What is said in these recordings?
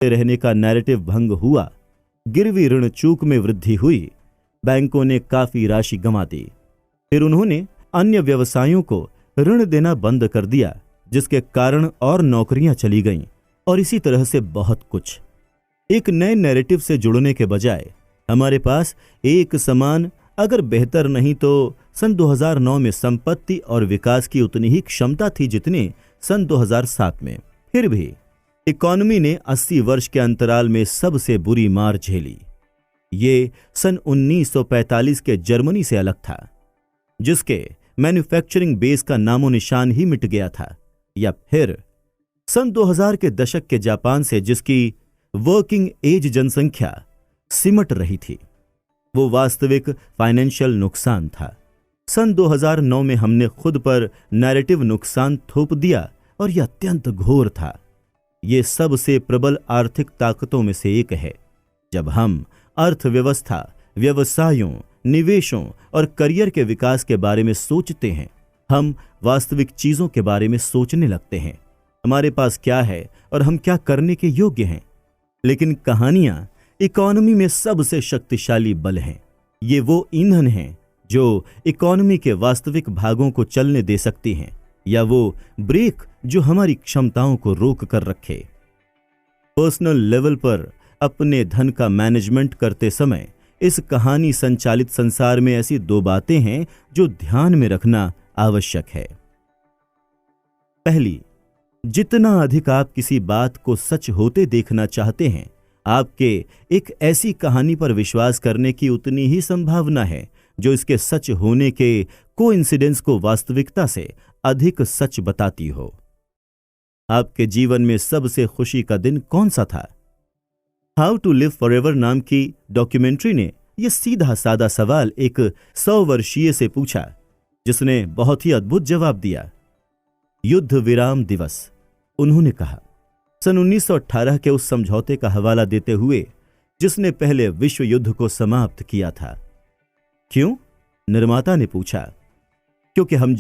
रहने का नैरेटिव भंग हुआ, गिरवी ऋण चूक में वृद्धि हुई, बैंकों ने काफी राशि गंवा दी। फिर उन्होंने अन्य व्यवसायों को ऋण देना बंद कर दिया, जिसके कारण और नौकरियां चली गईं, और इसी तरह से बहुत कुछ। एक नए नैरेटिव से जुड़ने के बजाय हमारे पास एक समान, अगर बेहतर नहीं तो सन 2009 में संपत्ति और विकास की उतनी ही क्षमता थी जितनी सन 2007 में। फिर भी इकॉनमी ने 80 वर्ष के अंतराल में सबसे बुरी मार झेली। ये सन 1945 के जर्मनी से अलग था, जिसके मैन्युफैक्चरिंग बेस का नामो निशान ही मिट गया था, या फिर सन 2000 के दशक के जापान से, जिसकी वर्किंग एज जनसंख्या सिमट रही थी। वो वास्तविक फाइनेंशियल नुकसान था। सन 2009 में हमने खुद पर नैरेटिव नुकसान थोप दिया और यह अत्यंत घोर था। ये सबसे प्रबल आर्थिक ताकतों में से एक है। जब हम अर्थव्यवस्था, व्यवसायों, निवेशों और करियर के विकास के बारे में सोचते हैं, हम वास्तविक चीजों के बारे में सोचने लगते हैं। हमारे पास क्या है और हम क्या करने के योग्य हैं। लेकिन कहानियां इकॉनमी में सबसे शक्तिशाली बल हैं। ये वो ईंधन हैं जो इकॉनमी के वास्तविक भागों को चलने दे सकती हैं, या वो ब्रेक जो हमारी क्षमताओं को रोक कर रखे। पर्सनल लेवल पर अपने धन का मैनेजमेंट करते समय इस कहानी संचालित संसार में ऐसी दो बातें हैं जो ध्यान में रखना आवश्यक है। पहली, जितना अधिक आप किसी बात को सच होते देखना चाहते हैं, आपके एक ऐसी कहानी पर विश्वास करने की उतनी ही संभावना है जो इसके सच होने के कोइंसिडेंस को वास्तविकता से अधिक सच बताती हो। आपके जीवन में सबसे खुशी का दिन कौन सा था? हाउ टू लिव फॉरएवर नाम की डॉक्यूमेंट्री ने यह सीधा सादा सवाल एक 100 वर्षीय से पूछा, जिसने बहुत ही अद्भुत जवाब दिया। युद्ध विराम दिवस, उन्होंने कहा। सन 1918 के उस समझौते का हवाला देते हुए जिसने पहले विश्व युद्ध को समाप्त किया था। क्यों? निर्माता ने पूछा। क्योंकि हम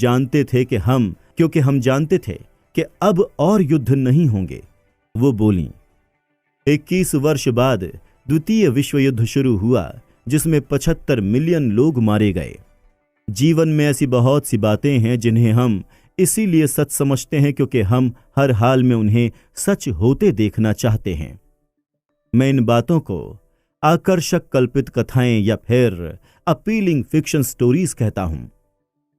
जानते थे कि अब और युद्ध नहीं होंगे, वो बोली। 21 वर्ष बाद द्वितीय विश्व युद्ध शुरू हुआ, जिसमें 75 मिलियन लोग मारे गए। जीवन में ऐसी बहुत सी बातें हैं जिन्हें हम इसीलिए सच समझते हैं क्योंकि हम हर हाल में उन्हें सच होते देखना चाहते हैं। मैं इन बातों को आकर्षक कल्पित कथाएं या फिर अपीलिंग फिक्शन स्टोरीज कहता हूं।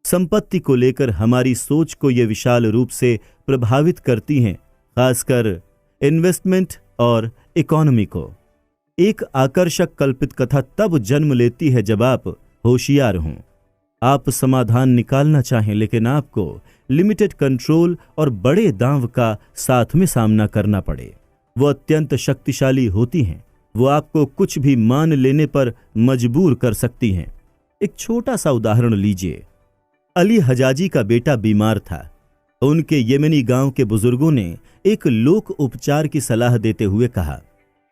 संपत्ति को लेकर हमारी सोच को ये विशाल रूप से प्रभावित करती हैं, खासकर इन्वेस्टमेंट और इकोनॉमी को। एक आकर्षक कल्पित कथा तब जन्म लेती है जब आप होशियार हों। आप समाधान निकालना चाहें, लेकिन आपको लिमिटेड कंट्रोल और बड़े दांव का साथ में सामना करना पड़े। वो अत्यंत शक्तिशाली होती हैं। वो आपको कुछ भी मान लेने पर मजबूर कर सकती हैं। एक छोटा सा उदाहरण लीजिए। अली हजाजी का बेटा बीमार था। उनके येमेनी गांव के बुजुर्गों ने एक लोक उपचार की सलाह देते हुए कहा,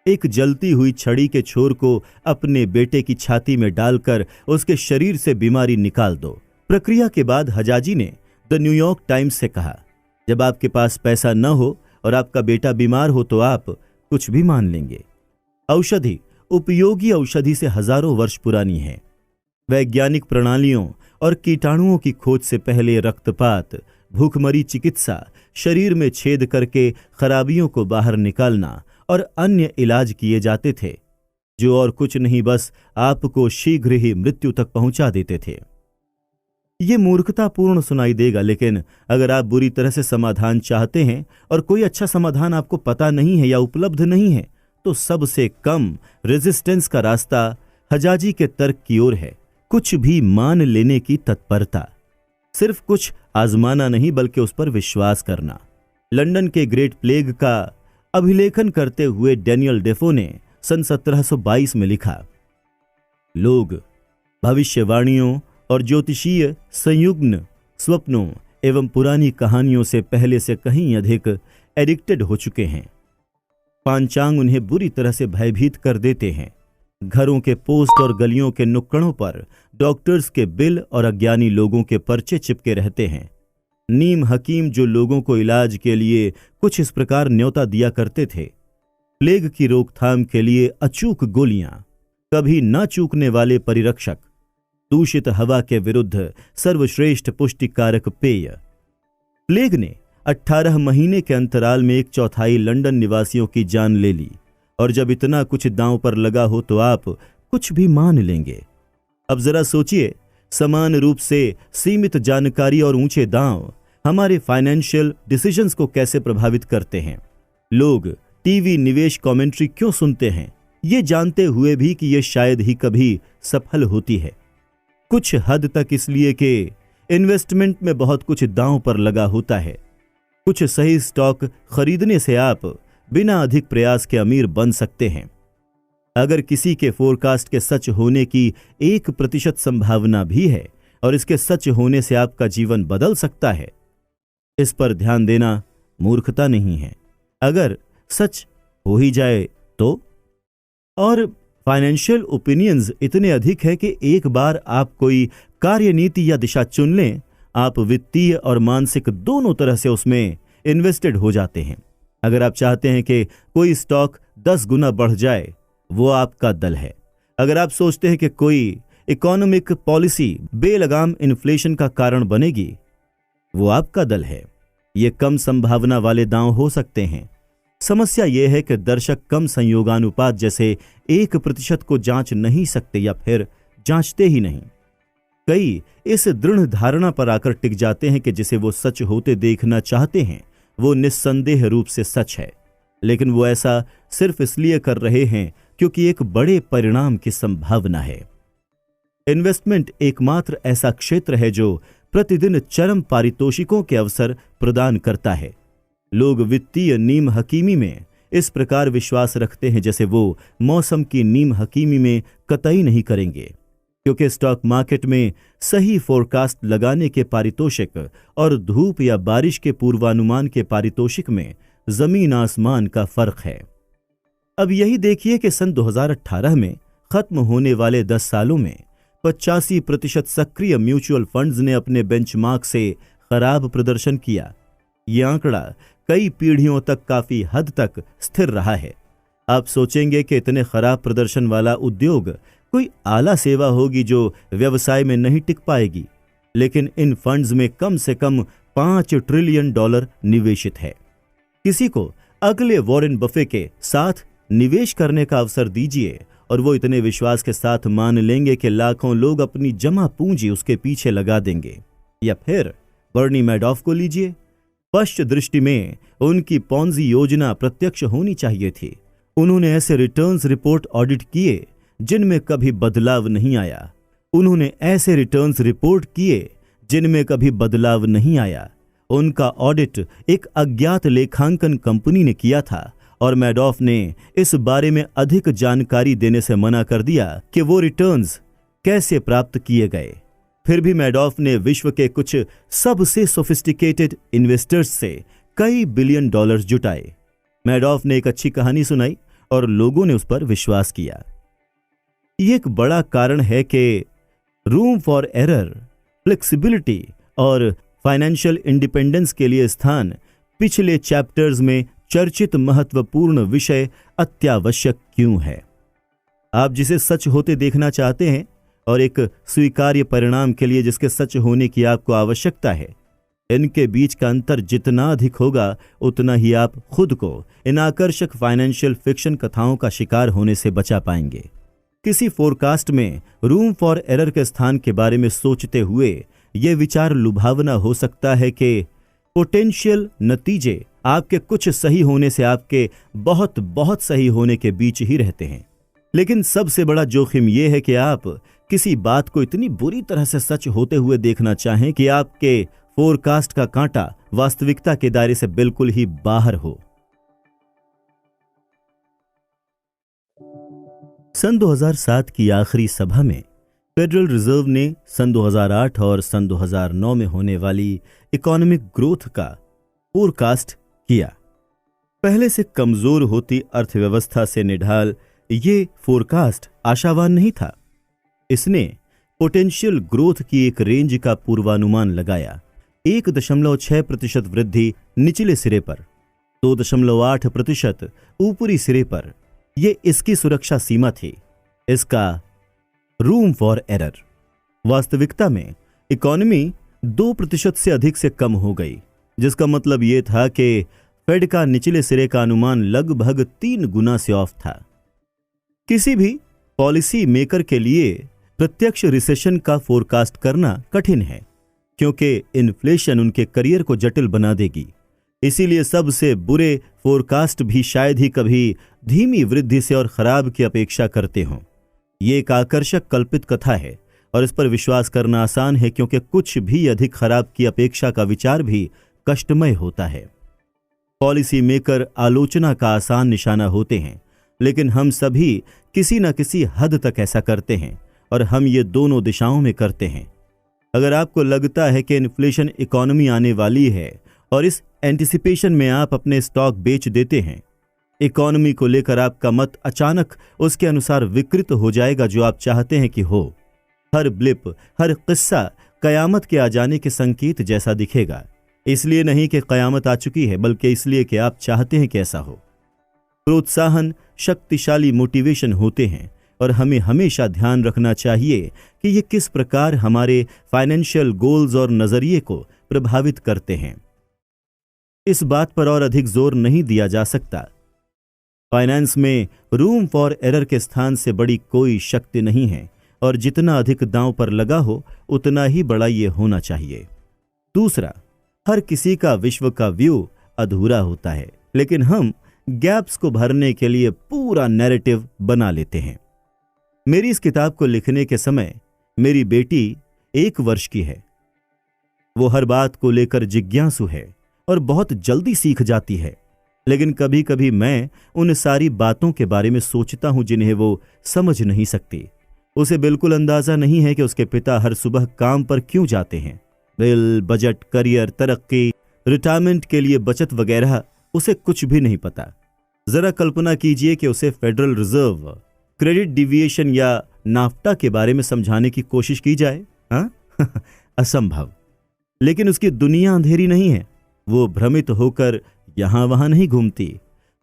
एक जलती हुई छड़ी के छोर को अपने बेटे की छाती में डालकर उसके शरीर से बीमारी निकाल दो। प्रक्रिया के बाद हजाजी ने द न्यूयॉर्क टाइम्स से कहा, जब आपके पास पैसा न हो और आपका बेटा बीमार हो तो आप कुछ भी मान लेंगे। औषधि उपयोगी औषधि से हजारों वर्ष पुरानी है। वैज्ञानिक प्रणालियों और कीटाणुओं की खोज से पहले रक्तपात, भूखमरी चिकित्सा, शरीर में छेद करके खराबियों को बाहर निकालना और अन्य इलाज किए जाते थे, जो और कुछ नहीं बस आपको शीघ्र ही मृत्यु तक पहुंचा देते थे। ये मूर्खतापूर्ण सुनाई देगा, लेकिन अगर आप बुरी तरह से समाधान चाहते हैं और कोई अच्छा समाधान आपको पता नहीं है या उपलब्ध नहीं है, तो सबसे कम रेजिस्टेंस का रास्ता हजाजी के तर्क की ओर है। कुछ भी मान लेने की तत्परता, सिर्फ कुछ आजमाना नहीं बल्कि उस पर विश्वास करना। लंदन के ग्रेट प्लेग का अभिलेखन करते हुए डैनियल डेफो ने सन 1722 में लिखा, लोग भविष्यवाणियों और ज्योतिषीय संयुग्न स्वप्नों एवं पुरानी कहानियों से पहले से कहीं अधिक एडिक्टेड हो चुके हैं। पांचांग उन्हें बुरी तरह से भयभीत कर देते हैं। घरों के पोस्ट और गलियों के नुक्कड़ों पर डॉक्टर्स के बिल और अज्ञानी लोगों के पर्चे चिपके रहते हैं। नीम हकीम जो लोगों को इलाज के लिए कुछ इस प्रकार न्योता दिया करते थे, प्लेग की रोकथाम के लिए अचूक गोलियां, कभी न चूकने वाले परिरक्षक, दूषित हवा के विरुद्ध सर्वश्रेष्ठ पुष्टिकारक पेय। प्लेग ने 18 महीने के अंतराल में 1/4 लंदन निवासियों की जान ले ली, और जब इतना कुछ दांव पर लगा हो तो आप कुछ भी मान लेंगे। अब जरा सोचिए, समान रूप से सीमित जानकारी और ऊंचे दांव हमारे फाइनेंशियल डिसीजंस को कैसे प्रभावित करते हैं। लोग टीवी निवेश कमेंट्री क्यों सुनते हैं, ये जानते हुए भी कि ये शायद ही कभी सफल होती है। कुछ हद तक इसलिए कि इन्वेस्टमेंट में बहुत कुछ दांव पर लगा होता है। कुछ सही स्टॉक खरीदने से आप बिना अधिक प्रयास के अमीर बन सकते हैं। अगर किसी के फोरकास्ट के सच होने की 1% संभावना भी है और इसके सच होने से आपका जीवन बदल सकता है, इस पर ध्यान देना मूर्खता नहीं है। अगर सच हो ही जाए तो। और फाइनेंशियल ओपिनियंस इतने अधिक है कि एक बार आप कोई कार्यनीति या दिशा चुन लें, आप वित्तीय और मानसिक दोनों तरह से उसमें इन्वेस्टेड हो जाते हैं। अगर आप चाहते हैं कि कोई स्टॉक 10 गुना बढ़ जाए, वो आपका दल है। अगर आप सोचते हैं कि कोई इकोनॉमिक पॉलिसी बेलगाम इन्फ्लेशन का कारण बनेगी, वो आपका दल है। ये कम संभावना वाले दांव हो सकते हैं। समस्या यह है कि दर्शक कम संयोगानुपात जैसे 1% को जांच नहीं सकते या फिर जांचते ही नहीं। कई इस दृढ़ धारणा पर आकर टिक जाते हैं कि जिसे वो सच होते देखना चाहते हैं वो निस्संदेह रूप से सच है, लेकिन वो ऐसा सिर्फ इसलिए कर रहे हैं क्योंकि एक बड़े परिणाम की संभावना है। इन्वेस्टमेंट एकमात्र ऐसा क्षेत्र है जो प्रतिदिन चरम पारितोषिकों के अवसर प्रदान करता है। लोग वित्तीय नीम हकीमी में इस प्रकार विश्वास रखते हैं जैसे वो मौसम की नीम हकीमी में कतई नहीं करेंगे, क्योंकि स्टॉक मार्केट में सही फोरकास्ट लगाने के पारितोषिक और धूप या बारिश के पूर्वानुमान के पारितोषिक में जमीन आसमान का फर्क है। अब यही देखिए कि सन 2018 में खत्म होने वाले 10 सालों में 85% सक्रिय म्यूचुअल फंड्स ने अपने बेंचमार्क से खराब प्रदर्शन किया। यह आंकड़ा कई पीढ़ियों तक काफी हद तक स्थिर रहा है। आप सोचेंगे कि इतने खराब प्रदर्शन वाला उद्योग कोई आला सेवा होगी जो व्यवसाय में नहीं टिक पाएगी, लेकिन इन फंड्स में कम से कम $5 ट्रिलियन निवेशित है। किसी को अगले वॉरेन बफे के साथ निवेश करने का अवसर दीजिए और वो इतने विश्वास के साथ मान लेंगे कि लाखों लोग अपनी जमा पूंजी उसके पीछे लगा देंगे। या फिर बर्नी मैडॉफ को लीजिए। स्पष्ट दृष्टि में उनकी पॉन्जी योजना प्रत्यक्ष होनी चाहिए थी। उन्होंने ऐसे रिटर्न्स रिपोर्ट ऑडिट किए जिनमें कभी बदलाव नहीं आया। उन्होंने ऐसे रिटर्न्स रिपोर्ट किए जिनमें कभी बदलाव नहीं आया। उनका ऑडिट एक अज्ञात लेखांकन कंपनी ने किया था और मैडॉफ ने इस बारे में अधिक जानकारी देने से मना कर दिया कि वो रिटर्न्स कैसे प्राप्त किए गए। फिर भी मैडॉफ ने विश्व के कुछ सबसे सोफिस्टिकेटेड इन्वेस्टर्स से कई बिलियन डॉलर्स जुटाए। मैडॉफ ने एक अच्छी कहानी सुनाई और लोगों ने उस पर विश्वास किया। ये एक बड़ा कारण है कि रूम फॉर एरर, फ्लेक्सिबिलिटी और फाइनेंशियल इंडिपेंडेंस के लिए स्थान पिछले चैप्टर्स में चर्चित महत्वपूर्ण विषय अत्यावश्यक क्यों है। आप जिसे सच होते देखना चाहते हैं और एक स्वीकार्य परिणाम के लिए जिसके सच होने की आपको आवश्यकता है, इनके बीच का अंतर जितना अधिक होगा उतना ही आप खुद को इन आकर्षक फाइनेंशियल फिक्शन कथाओं का शिकार होने से बचा पाएंगे। किसी फोरकास्ट में रूम फॉर एरर के स्थान के बारे में सोचते हुए यह विचार लुभावना हो सकता है कि पोटेंशियल नतीजे आपके कुछ सही होने से आपके बहुत बहुत सही होने के बीच ही रहते हैं। लेकिन सबसे बड़ा जोखिम यह है कि आप किसी बात को इतनी बुरी तरह से सच होते हुए देखना चाहें कि आपके फोरकास्ट का कांटा वास्तविकता के दायरे से बिल्कुल ही बाहर हो। सन 2007 की आखिरी सभा में फेडरल रिजर्व ने सन 2008 और सन 2009 में होने वाली इकोनॉमिक ग्रोथ का फोरकास्ट किया। पहले से कमजोर होती अर्थव्यवस्था से निढाल ये फोरकास्ट आशावान नहीं था। इसने पोटेंशियल ग्रोथ की एक रेंज का पूर्वानुमान लगाया, 1.6% वृद्धि निचले सिरे पर। 2.8% ऊपरी सिरे पर। यह इसकी सुरक्षा सीमा थी, इसका रूम फॉर एरर। वास्तविकता में इकोनॉमी 2% से अधिक से कम हो गई, जिसका मतलब यह था कि फेड का निचले सिरे का अनुमान लगभग 3 गुना से ऑफ था। किसी भी पॉलिसी मेकर के लिए प्रत्यक्ष रिसेशन का फोरकास्ट करना कठिन है, क्योंकि इन्फ्लेशन उनके करियर को जटिल बना देगी। इसीलिए सबसे बुरे फोरकास्ट भी शायद ही कभी धीमी वृद्धि से और खराब की अपेक्षा करते हों। ये एक आकर्षक कल्पित कथा है और इस पर विश्वास करना आसान है, क्योंकि कुछ भी अधिक खराब की अपेक्षा का विचार भी कष्टमय होता है। पॉलिसी मेकर आलोचना का आसान निशाना होते हैं, लेकिन हम सभी किसी न किसी हद तक ऐसा करते हैं और हम ये दोनों दिशाओं में करते हैं। अगर आपको लगता है कि इन्फ्लेशन इकोनॉमी आने वाली है और इस एंटिसिपेशन में आप अपने स्टॉक बेच देते हैं, इकोनॉमी को लेकर आपका मत अचानक उसके अनुसार विकृत हो जाएगा जो आप चाहते हैं कि हो। हर ब्लिप, हर किस्सा कयामत के आ जाने के संकेत जैसा दिखेगा। इसलिए नहीं कि कयामत आ चुकी है, बल्कि इसलिए कि आप चाहते हैं कि ऐसा हो। प्रोत्साहन शक्तिशाली मोटिवेशन होते हैं और हमें हमेशा ध्यान रखना चाहिए कि ये किस प्रकार हमारे फाइनेंशियल गोल्स और नजरिए को प्रभावित करते हैं। इस बात पर और अधिक जोर नहीं दिया जा सकता, फाइनेंस में रूम फॉर एरर के स्थान से बड़ी कोई शक्ति नहीं है और जितना अधिक दांव पर लगा हो उतना ही बड़ा ये होना चाहिए। दूसरा, हर किसी का विश्व का व्यू अधूरा होता है, लेकिन हम गैप्स को भरने के लिए पूरा नैरेटिव बना लेते हैं। मेरी इस किताब को लिखने के समय मेरी बेटी 1 वर्ष की है। वो हर बात को लेकर जिज्ञासु है और बहुत जल्दी सीख जाती है, लेकिन कभी कभी मैं उन सारी बातों के बारे में सोचता हूं जिन्हें वो समझ नहीं सकती। उसे बिल्कुल अंदाजा नहीं है कि उसके पिता हर सुबह काम पर क्यों जाते हैं। बिल, बजट, करियर, तरक्की, रिटायरमेंट के लिए बचत वगैरह उसे कुछ भी नहीं पता। जरा कल्पना कीजिए कि उसे फेडरल रिजर्व, क्रेडिट डिविएशन या नाफ्टा के बारे में समझाने की कोशिश की जाए, हाँ? असंभव। लेकिन उसकी दुनिया अंधेरी नहीं है। वो भ्रमित होकर यहां वहां नहीं घूमती।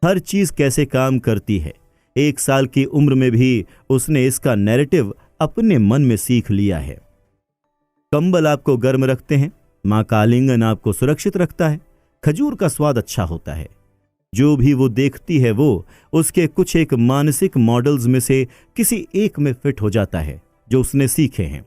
हर चीज कैसे काम करती है। 1 साल की उम्र में भी उसने इसका नैरेटिव अपने मन में सीख लिया है। कंबल आपको गर्म रखते हैं, मां का आलिंगन आपको सुरक्षित रखता है, खजूर का स्वाद अच्छा होता है। जो भी वो देखती है वो उसके कुछ एक मानसिक मॉडल्स में से किसी एक में फिट हो जाता है जो उसने सीखे हैं।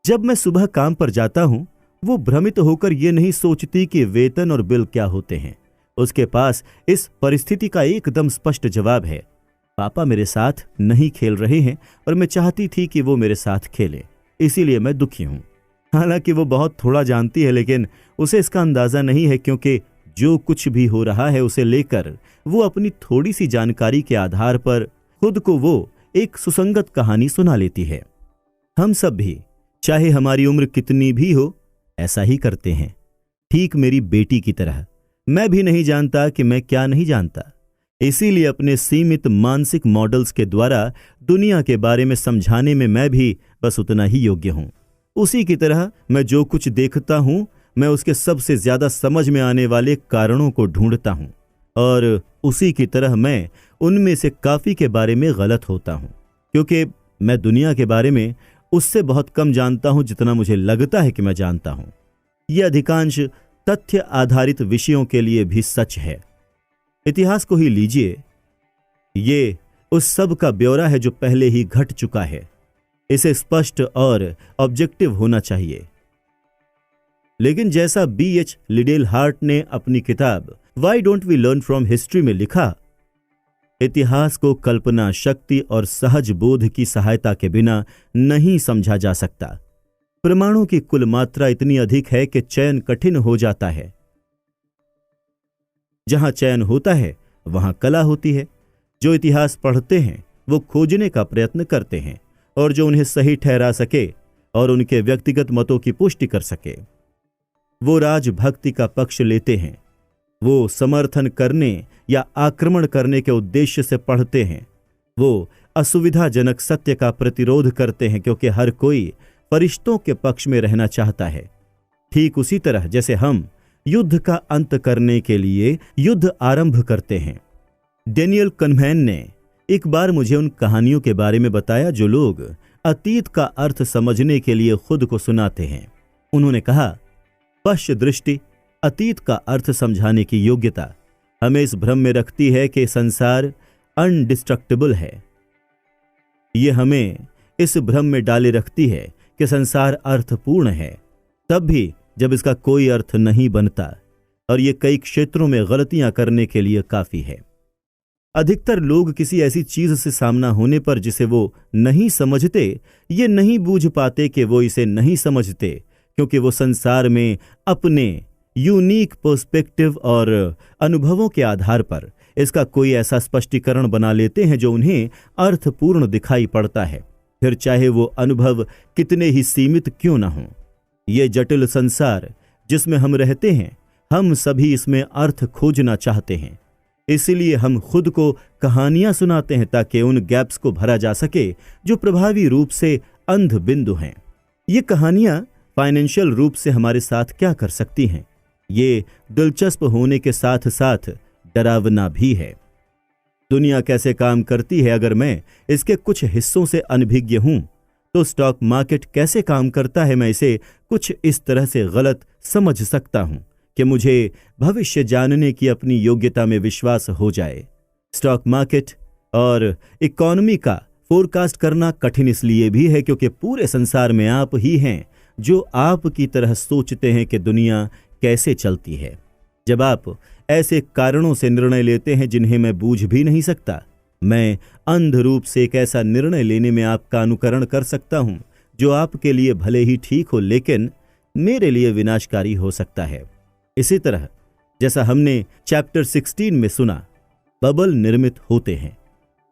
जब मैं सुबह काम पर जाता हूं, वो भ्रमित होकर ये नहीं सोचती कि वेतन और बिल क्या होते हैं। उसके पास इस परिस्थिति का एकदम स्पष्ट जवाब है, पापा मेरे साथ नहीं खेल रहे हैं और मैं चाहती थी कि वो मेरे साथ खेले, इसीलिए मैं दुखी हूं। हालांकि वो बहुत थोड़ा जानती है, लेकिन उसे इसका अंदाजा नहीं है, क्योंकि जो कुछ भी हो रहा है उसे लेकर वो अपनी थोड़ी सी जानकारी के आधार पर खुद को वो एक सुसंगत कहानी सुना लेती है। हम सब भी, चाहे हमारी उम्र कितनी भी हो, ऐसा ही करते हैं, ठीक मेरी बेटी की तरह। मैं भी नहीं जानता कि मैं क्या नहीं जानता, इसीलिए अपने सीमित मानसिक मॉडल्स के द्वारा दुनिया के बारे में समझाने में मैं भी बस उतना ही योग्य हूं। उसी की तरह मैं जो कुछ देखता हूं, मैं उसके सबसे ज्यादा समझ में आने वाले कारणों को ढूंढता हूं, और उसी की तरह मैं उनमें से काफी के बारे में गलत होता हूं, क्योंकि मैं दुनिया के बारे में उससे बहुत कम जानता हूं जितना मुझे लगता है कि मैं जानता हूं। यह अधिकांश तथ्य आधारित विषयों के लिए भी सच है। इतिहास को ही लीजिए, ये उस सब का ब्यौरा है जो पहले ही घट चुका है। इसे स्पष्ट और ऑब्जेक्टिव होना चाहिए। लेकिन जैसा B.H. लिडेल हार्ट ने अपनी किताब why don't we learn from history में लिखा, इतिहास को कल्पना शक्ति और सहज बोध की सहायता के बिना नहीं समझा जा सकता। प्रमाणों की कुल मात्रा इतनी अधिक है कि चयन कठिन हो जाता है। जहां चयन होता है वहां कला होती है। जो इतिहास पढ़ते हैं वो खोजने का प्रयत्न करते हैं, और जो उन्हें सही ठहरा सके और उनके व्यक्तिगत मतों की पुष्टि कर सके, वो राजभक्ति का पक्ष लेते हैं। वो समर्थन करने या आक्रमण करने के उद्देश्य से पढ़ते हैं। वो असुविधाजनक सत्य का प्रतिरोध करते हैं, क्योंकि हर कोई फरिश्तों के पक्ष में रहना चाहता है। ठीक उसी तरह जैसे हम युद्ध का अंत करने के लिए युद्ध आरंभ करते हैं। डेनियल कनमैन ने एक बार मुझे उन कहानियों के बारे में बताया जो लोग अतीत का अर्थ समझने के लिए खुद को सुनाते हैं। उन्होंने कहा, पश्च दृष्टि अतीत का अर्थ समझाने की योग्यता हमें इस भ्रम में रखती है कि संसार अनडिस्ट्रक्टिबल है। यह हमें इस भ्रम में डाले रखती है कि संसार अर्थपूर्ण है, तब भी जब इसका कोई अर्थ नहीं बनता, और ये कई क्षेत्रों में गलतियां करने के लिए काफी है। अधिकतर लोग किसी ऐसी चीज से सामना होने पर जिसे वो नहीं समझते, ये नहीं बूझ पाते कि वो इसे नहीं समझते, क्योंकि वो संसार में अपने यूनिक पर्सपेक्टिव और अनुभवों के आधार पर इसका कोई ऐसा स्पष्टीकरण बना लेते हैं जो उन्हें अर्थपूर्ण दिखाई पड़ता है, फिर चाहे वो अनुभव कितने ही सीमित क्यों न हों। ये जटिल संसार जिसमें हम रहते हैं, हम सभी इसमें अर्थ खोजना चाहते हैं। इसीलिए हम खुद को कहानियां सुनाते हैं ताकि उन गैप्स को भरा जा सके जो प्रभावी रूप से अंध बिंदु हैं। ये कहानियां फाइनेंशियल रूप से हमारे साथ क्या कर सकती हैं, ये दिलचस्प होने के साथ साथ डरावना भी है। दुनिया कैसे काम करती है, अगर मैं इसके कुछ हिस्सों से अनभिज्ञ हूं, तो स्टॉक मार्केट कैसे काम करता है, मैं इसे कुछ इस तरह से गलत समझ सकता हूं कि मुझे भविष्य जानने की अपनी योग्यता में विश्वास हो जाए। स्टॉक मार्केट और इकोनॉमी का फोरकास्ट करना कठिन इसलिए भी है क्योंकि पूरे संसार में आप ही हैं जो आप की तरह सोचते हैं कि दुनिया कैसे चलती है। जब आप ऐसे कारणों से निर्णय लेते हैं जिन्हें मैं बूझ भी नहीं सकता, मैं अंध रूप से एक ऐसा निर्णय लेने में आपका अनुकरण कर सकता हूं जो आपके लिए भले ही ठीक हो लेकिन मेरे लिए विनाशकारी हो सकता है। इसी तरह जैसा हमने चैप्टर 16 में सुना, बबल निर्मित होते हैं।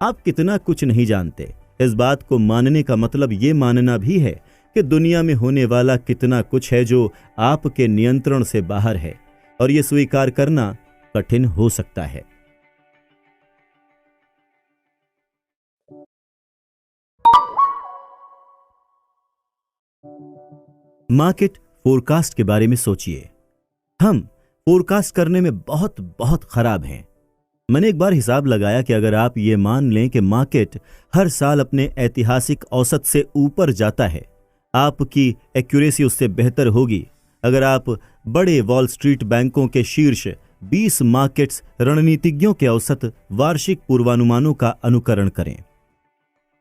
आप कितना कुछ नहीं जानते, इस बात को मानने का मतलब ये मानना भी है कि दुनिया में होने वाला कितना कुछ है जो आपके नियंत्रण से बाहर है, और यह स्वीकार करना कठिन हो सकता है। मार्केट फोरकास्ट के बारे में सोचिए। हम फोरकास्ट करने में बहुत बहुत खराब हैं। मैंने एक बार हिसाब लगाया कि अगर आप ये मान लें कि मार्केट हर साल अपने ऐतिहासिक औसत से ऊपर जाता है, आपकी एक्यूरेसी उससे बेहतर होगी अगर आप बड़े वॉल स्ट्रीट बैंकों के शीर्ष 20 मार्केट्स रणनीतिज्ञों के औसत वार्षिक पूर्वानुमानों का अनुकरण करें।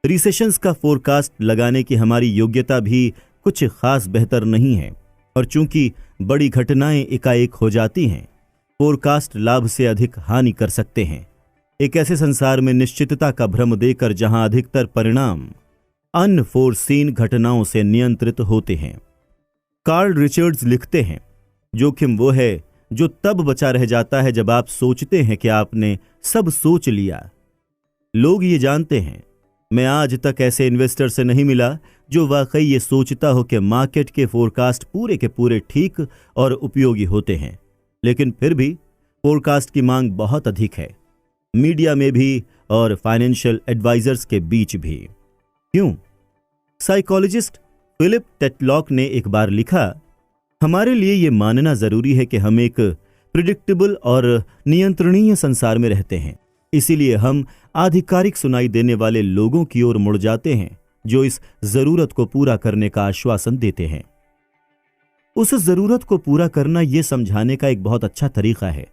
रिसेशंस का फोरकास्ट लगाने की हमारी योग्यता भी कुछ खास बेहतर नहीं है, और चूंकि बड़ी घटनाएं एकाएक हो जाती हैं, फोरकास्ट लाभ से अधिक हानि कर सकते हैं। एक ऐसे संसार में निश्चितता का भ्रम देकर जहां अधिकतर परिणाम अनफोर्सीन घटनाओं से नियंत्रित होते हैं। कार्ल रिचर्ड्स लिखते हैं, जोखिम वो है जो तब बचा रह जाता है जब आप सोचते हैं कि आपने सब सोच लिया। लोग ये जानते हैं, मैं आज तक ऐसे इन्वेस्टर से नहीं मिला जो वाकई ये सोचता हो कि मार्केट के फोरकास्ट पूरे के पूरे ठीक और उपयोगी होते हैं, लेकिन फिर भी फोरकास्ट की मांग बहुत अधिक है, मीडिया में भी और फाइनेंशियल एडवाइजर्स के बीच भी। क्यों? साइकोलॉजिस्ट फिलिप टेटलॉक ने एक बार लिखा, हमारे लिए यह मानना जरूरी है कि हम एक प्रिडिक्टेबल और नियंत्रणीय संसार में रहते हैं, इसीलिए हम आधिकारिक सुनाई देने वाले लोगों की ओर मुड़ जाते हैं जो इस जरूरत को पूरा करने का आश्वासन देते हैं। उस जरूरत को पूरा करना यह समझाने का एक बहुत अच्छा तरीका है।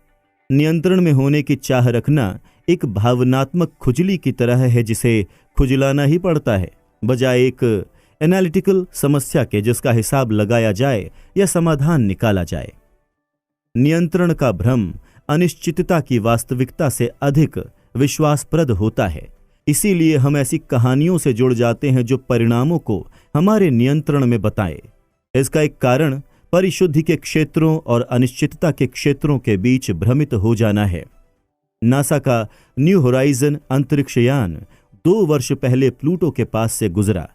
नियंत्रण में होने की चाह रखना एक भावनात्मक खुजली की तरह है जिसे खुजलाना ही पड़ता है, बजाय एक एनालिटिकल समस्या के जिसका हिसाब लगाया जाए या समाधान निकाला जाए। नियंत्रण का भ्रम अनिश्चितता की वास्तविकता से अधिक विश्वासप्रद होता है, इसीलिए हम ऐसी कहानियों से जुड़ जाते हैं जो परिणामों को हमारे नियंत्रण में बताए। इसका एक कारण परिशुद्धि के क्षेत्रों और अनिश्चितता के क्षेत्रों के बीच भ्रमित हो जाना है। नासा का न्यू होराइजन अंतरिक्ष यान 2 वर्ष पहले प्लूटो के पास से गुजरा।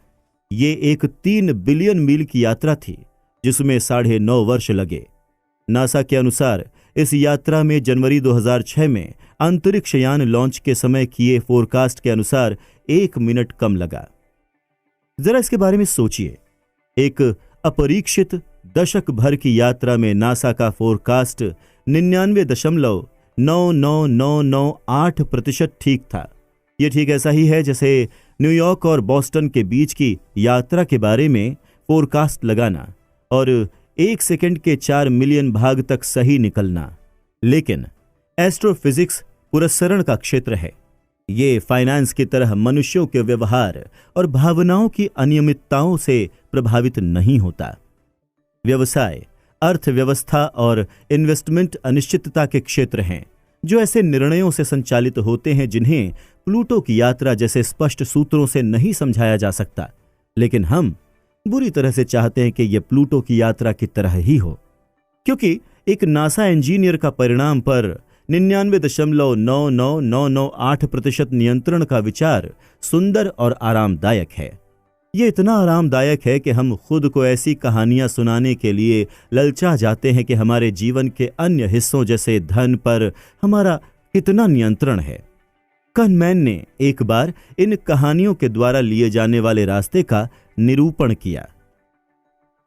ये एक 3 बिलियन मील की यात्रा थी जिसमें 9.5 वर्ष लगे। नासा के अनुसार इस यात्रा में जनवरी 2006 में अंतरिक्ष यान लॉन्च के समय किए फोरकास्ट के अनुसार 1 मिनट कम लगा। जरा इसके बारे में सोचिए। एक अपरीक्षित दशक भर की यात्रा में नासा का फोरकास्ट 99.99998% ठीक था। यह ठीक ऐसा ही है जैसे न्यूयॉर्क और बॉस्टन के बीच की यात्रा के बारे में फोरकास्ट लगाना और 1 सेकंड के 4 मिलियन भाग तक सही निकलना। लेकिन एस्ट्रोफिजिक्स पुरस्सरण का क्षेत्र है। ये फाइनेंस की तरह मनुष्यों के व्यवहार और भावनाओं की अनियमितताओं से प्रभावित नहीं होता। व्यवसाय, अर्थव्यवस्था और इन्वेस्टमेंट अनिश्चितता के क्षेत्र हैं जो ऐसे निर्णयों से संचालित होते हैं जिन्हें प्लूटो की यात्रा जैसे स्पष्ट सूत्रों से नहीं समझाया जा सकता, लेकिन हम बुरी तरह से चाहते हैं कि यह प्लूटो की यात्रा की तरह ही हो, क्योंकि एक नासा इंजीनियर का परिणाम पर 99.99998% नियंत्रण का विचार सुंदर और आरामदायक है। ये इतना आरामदायक है कि हम खुद को ऐसी कहानियां सुनाने के लिए ललचा जाते हैं कि हमारे जीवन के अन्य हिस्सों जैसे धन पर हमारा कितना नियंत्रण है। कहनमैन ने एक बार इन कहानियों के द्वारा लिए जाने वाले रास्ते का निरूपण किया।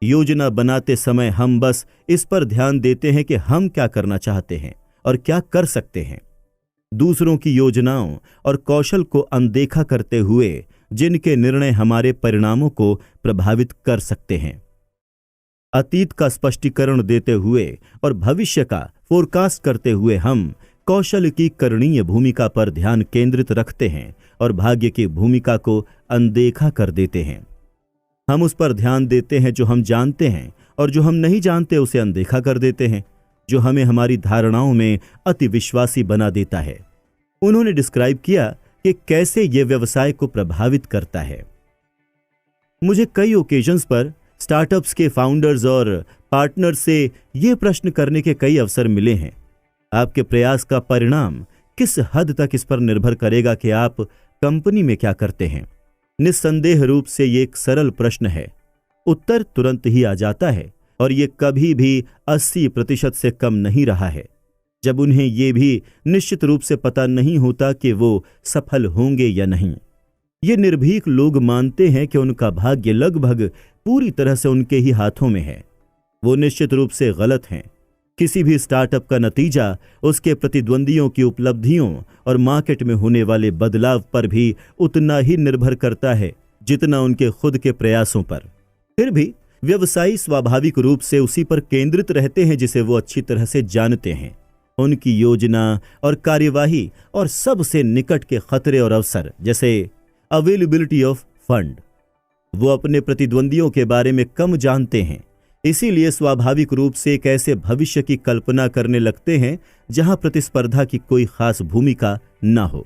योजना बनाते समय हम बस इस पर ध्यान देते हैं कि हम क्या करना चाहते हैं और क्या कर सकते हैं। दूसरों की योजनाओं और कौशल को अनदेखा करते हुए जिनके निर्णय हमारे परिणामों को प्रभावित कर सकते हैं। अतीत का स्पष्टीकरण देते हुए और भविष्य का फोरकास्ट करते हुए हम कौशल की करणीय भूमिका पर ध्यान केंद्रित रखते हैं और भाग्य की भूमिका को अनदेखा कर देते हैं। हम उस पर ध्यान देते हैं जो हम जानते हैं और जो हम नहीं जानते उसे अनदेखा कर देते हैं, जो हमें हमारी धारणाओं में अति विश्वासी बना देता है। उन्होंने डिस्क्राइब किया कि कैसे यह व्यवसाय को प्रभावित करता है। मुझे कई ओकेजन्स पर स्टार्टअप्स के फाउंडर्स और पार्टनर्स से यह प्रश्न करने के कई अवसर मिले हैं। आपके प्रयास का परिणाम किस हद तक इस पर निर्भर करेगा कि आप कंपनी में क्या करते हैं। निस्संदेह रूप से ये एक सरल प्रश्न है। उत्तर तुरंत ही आ जाता है और ये कभी भी 80% से कम नहीं रहा है, जब उन्हें ये भी निश्चित रूप से पता नहीं होता कि वो सफल होंगे या नहीं। ये निर्भीक लोग मानते हैं कि उनका भाग्य लगभग पूरी तरह से उनके ही हाथों में है। वो निश्चित रूप से गलत हैं। किसी भी स्टार्टअप का नतीजा उसके प्रतिद्वंदियों की उपलब्धियों और मार्केट में होने वाले बदलाव पर भी उतना ही निर्भर करता है जितना उनके खुद के प्रयासों पर। फिर भी व्यवसायी स्वाभाविक रूप से उसी पर केंद्रित रहते हैं जिसे वो अच्छी तरह से जानते हैं। उनकी योजना और कार्यवाही और सबसे निकट के खतरे और अवसर जैसे अवेलेबिलिटी ऑफ फंड, वो अपने प्रतिद्वंदियों के बारे में कम जानते हैं। इसीलिए स्वाभाविक रूप से एक ऐसे भविष्य की कल्पना करने लगते हैं जहां प्रतिस्पर्धा की कोई खास भूमिका न हो।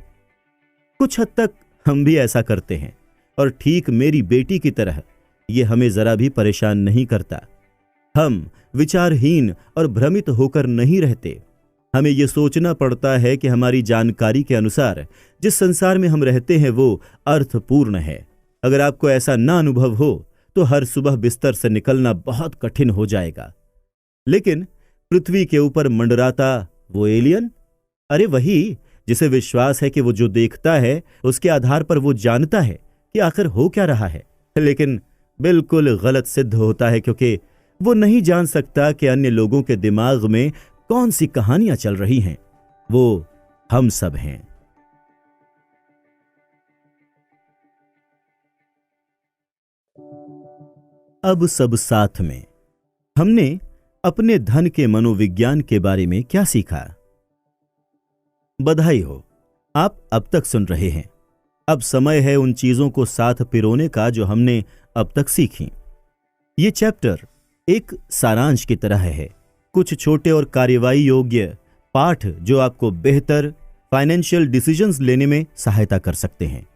कुछ हद तक हम भी ऐसा करते हैं और ठीक मेरी बेटी की तरह ये हमें जरा भी परेशान नहीं करता। हम विचारहीन और भ्रमित होकर नहीं रहते। हमें यह सोचना पड़ता है कि हमारी जानकारी के अनुसार जिस संसार में हम रहते हैं वो अर्थपूर्ण है। अगर आपको ऐसा ना अनुभव हो तो हर सुबह बिस्तर से निकलना बहुत कठिन हो जाएगा। लेकिन पृथ्वी के ऊपर मंडराता वो एलियन, अरे वही जिसे विश्वास है कि वो जो देखता है उसके आधार पर वो जानता है कि आखिर हो क्या रहा है, लेकिन बिल्कुल गलत सिद्ध होता है क्योंकि वो नहीं जान सकता कि अन्य लोगों के दिमाग में कौन सी कहानियां चल रही हैं। वो हम सब हैं। अब सब साथ में हमने अपने धन के मनोविज्ञान के बारे में क्या सीखा? बधाई हो, आप अब तक सुन रहे हैं। अब समय है उन चीजों को साथ पिरोने का जो हमने अब तक सीखी। ये चैप्टर एक सारांश की तरह है, कुछ छोटे और कार्यवाही योग्य पाठ जो आपको बेहतर फाइनेंशियल डिसीजंस लेने में सहायता कर सकते हैं।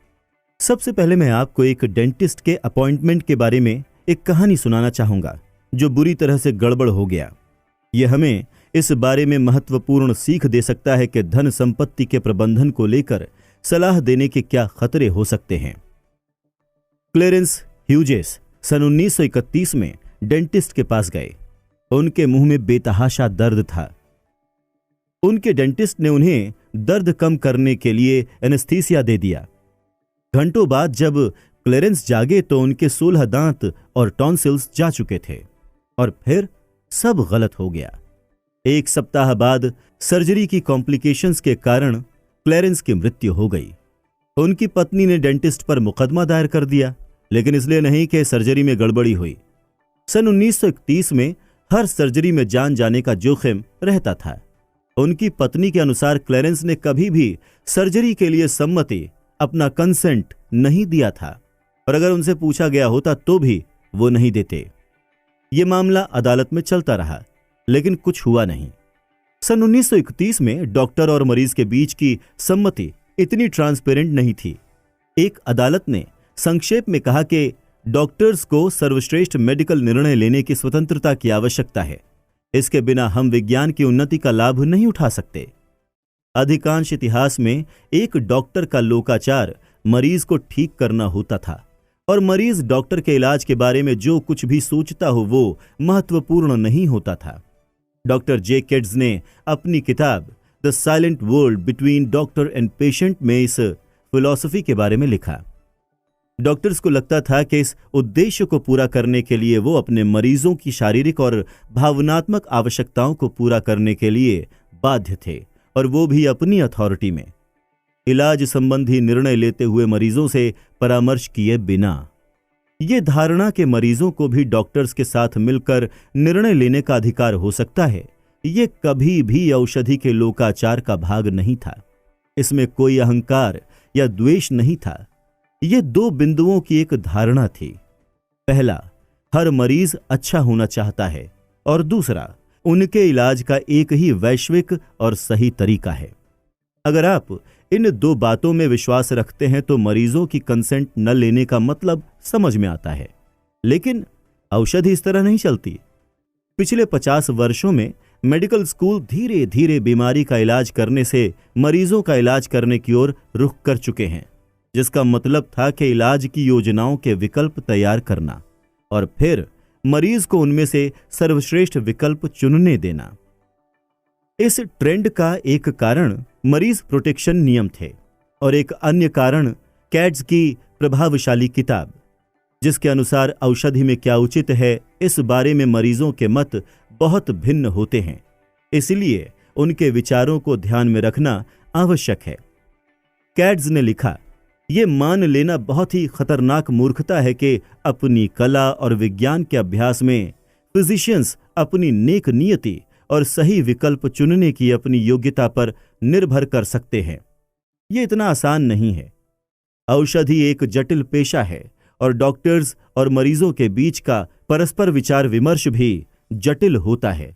सबसे पहले मैं आपको एक डेंटिस्ट के अपॉइंटमेंट के बारे में एक कहानी सुनाना चाहूंगा जो बुरी तरह से गड़बड़ हो गया। यह हमें इस बारे में महत्वपूर्ण सीख दे सकता है कि धन संपत्ति के प्रबंधन को लेकर सलाह देने के क्या खतरे हो सकते हैं। क्लेरेंस ह्यूजेस सन 1931 में डेंटिस्ट के पास गए। उनके मुंह में बेतहाशा दर्द था। उनके डेंटिस्ट ने उन्हें दर्द कम करने के लिए एनेस्थीसिया दे दिया। घंटों बाद जब क्लेरेंस जागे तो उनके 16 दांत और टॉन्सिल्स जा चुके थे। और फिर सब गलत हो गया। 1 सप्ताह बाद सर्जरी की कॉम्प्लिकेशंस के कारण क्लैरेंस की मृत्यु हो गई। उनकी पत्नी ने डेंटिस्ट पर मुकदमा दायर कर दिया, लेकिन इसलिए नहीं कि सर्जरी में गड़बड़ी हुई। सन 1931 में हर सर्जरी में जान जाने का जोखिम रहता था। उनकी पत्नी के अनुसार क्लैरेंस ने कभी भी सर्जरी के लिए सम्मति, अपना कंसेंट नहीं दिया था, और अगर उनसे पूछा गया होता तो भी वो नहीं देते। ये मामला अदालत में चलता रहा, लेकिन कुछ हुआ नहीं। सन 1931 में डॉक्टर और मरीज के बीच की सम्मति इतनी ट्रांसपेरेंट नहीं थी। एक अदालत ने संक्षेप में कहा कि डॉक्टर्स को सर्वश्रेष्ठ मेडिकल निर्णय लेने की स्वतंत्रता की आवश्यकता है। इसके बिना हम विज्ञान की उन्नति का लाभ नहीं उठा सकते। अधिकांश इतिहास में एक डॉक्टर का लोकाचार मरीज को ठीक करना होता था, और मरीज डॉक्टर के इलाज के बारे में जो कुछ भी सोचता हो वो महत्वपूर्ण नहीं होता था। डॉक्टर जे किड्स ने अपनी किताब the silent world between doctor and patient में इस फिलॉसफी के बारे में लिखा। डॉक्टर्स को लगता था कि इस उद्देश्य को पूरा करने के लिए वो अपने मरीजों की शारीरिक और भावनात्मक आवश्यकताओं को पूरा करने के लिए बाध्य थे, और वो भी अपनी अथॉरिटी में, इलाज संबंधी निर्णय लेते हुए मरीजों से परामर्श किए बिना। ये धारणा के मरीजों को भी डॉक्टर्स के साथ मिलकर निर्णय लेने का अधिकार हो सकता है, ये कभी भी औषधि के लोकाचार का भाग नहीं था। इसमें कोई अहंकार या द्वेष नहीं था। ये 2 बिंदुओं की एक धारणा थी। पहला, हर मरीज अच्छा होना चाहता है, और दूसरा, उनके इलाज का एक ही वैश्विक और सही तरीका है। अगर आप इन 2 बातों में विश्वास रखते हैं तो मरीजों की कंसेंट न लेने का मतलब समझ में आता है। लेकिन औषधि इस तरह नहीं चलती। पिछले 50 वर्षों में मेडिकल स्कूल धीरे धीरे बीमारी का इलाज करने से मरीजों का इलाज करने की ओर रुख कर चुके हैं, जिसका मतलब था कि इलाज की योजनाओं के विकल्प तैयार करना और फिर मरीज को उनमें से सर्वश्रेष्ठ विकल्प चुनने देना। इस ट्रेंड का एक कारण मरीज प्रोटेक्शन नियम थे, और एक अन्य कारण कैड्स की प्रभावशाली किताब, जिसके अनुसार औषधि में क्या उचित है इस बारे में मरीजों के मत बहुत भिन्न होते हैं, इसलिए उनके विचारों को ध्यान में रखना आवश्यक है। कैड्स ने लिखा, ये मान लेना बहुत ही खतरनाक मूर्खता है कि अपनी कला और विज्ञान के अभ्यास में फिजिशियंस अपनी नेक नियति और सही विकल्प चुनने की अपनी योग्यता पर निर्भर कर सकते हैं। ये इतना आसान नहीं है। औषधि एक जटिल पेशा है, और डॉक्टर्स और मरीजों के बीच का परस्पर विचार विमर्श भी जटिल होता है।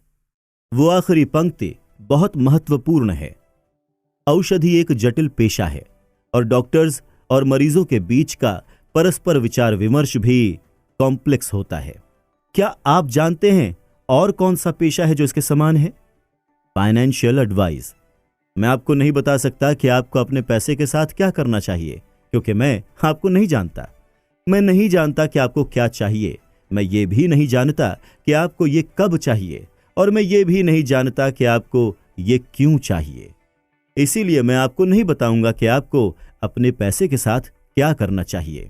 वो आखिरी पंक्ति बहुत महत्वपूर्ण है। औषधि एक जटिल पेशा है, और डॉक्टर्स और मरीजों के बीच का परस्पर विचार विमर्श भी कॉम्प्लेक्स होता है। क्या आप जानते हैं और कौन सा पेशा है जो इसके समान है? Financial advice. मैं आपको नहीं बता सकता कि आपको अपने पैसे के साथ क्या करना चाहिए, क्योंकि मैं आपको नहीं जानता। मैं नहीं जानता कि आपको क्या चाहिए। मैं ये भी नहीं जानता कि आपको ये कब चाहिए, और मैं ये भी नहीं जानता कि आपको ये क्यों चाहिए। इसीलिए मैं आपको नहीं बताऊंगा कि आपको अपने पैसे के साथ क्या करना चाहिए।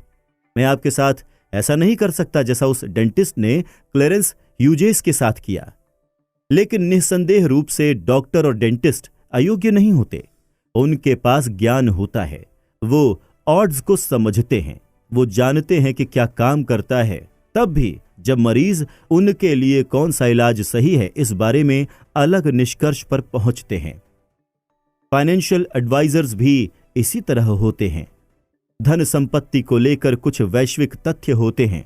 मैं आपके साथ ऐसा नहीं कर सकता जैसा उस डेंटिस्ट ने क्लैरेंस ह्यूजेस के साथ किया। लेकिन निस्संदेह रूप से डॉक्टर और डेंटिस्ट अयोग्य नहीं होते। उनके पास ज्ञान होता है। वो ऑड्स को समझते हैं। वो जानते हैं कि क्या काम करता है, तब भी जब मरीज उनके लिए कौन सा इलाज सही है इस बारे में अलग निष्कर्ष पर पहुंचते हैं। फाइनेंशियल एडवाइजर्स भी इसी तरह होते हैं। धन संपत्ति को लेकर कुछ वैश्विक तथ्य होते हैं,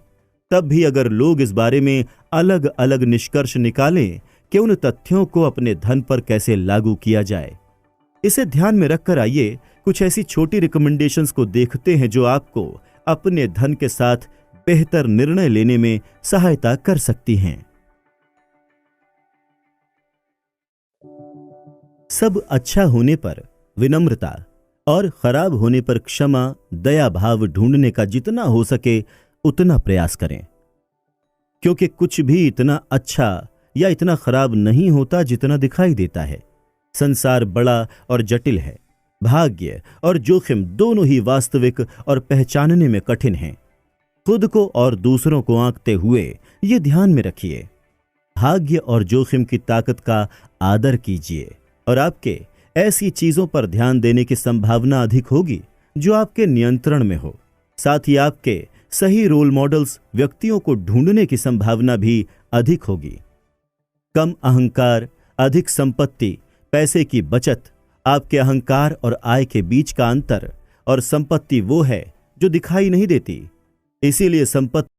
तब भी अगर लोग इस बारे में अलग अलग निष्कर्ष निकालें कि उन तथ्यों को अपने धन पर कैसे लागू किया जाए, इसे ध्यान में रखकर आइए कुछ ऐसी छोटी रिकमेंडेशंस को देखते हैं जो आपको अपने धन के साथ बेहतर निर्णय लेने में सहायता कर सकती हैं। सब अच्छा होने पर विनम्रता और खराब होने पर क्षमा, दया भाव ढूंढने का जितना हो सके उतना प्रयास करें, क्योंकि कुछ भी इतना अच्छा या इतना खराब नहीं होता जितना दिखाई देता है। संसार बड़ा और जटिल है। भाग्य और जोखिम दोनों ही वास्तविक और पहचानने में कठिन हैं। खुद को और दूसरों को आंकते हुए ये ध्यान में रखिए, भाग्य और जोखिम की ताकत का आदर कीजिए और आपके ऐसी चीजों पर ध्यान देने की संभावना अधिक होगी जो आपके नियंत्रण में हो। साथ ही आपके सही रोल मॉडल्स व्यक्तियों को ढूंढने की संभावना भी अधिक होगी। कम अहंकार, अधिक संपत्ति, पैसे की बचत, आपके अहंकार और आय के बीच का अंतर, और संपत्ति वो है जो दिखाई नहीं देती। इसीलिए संपत्ति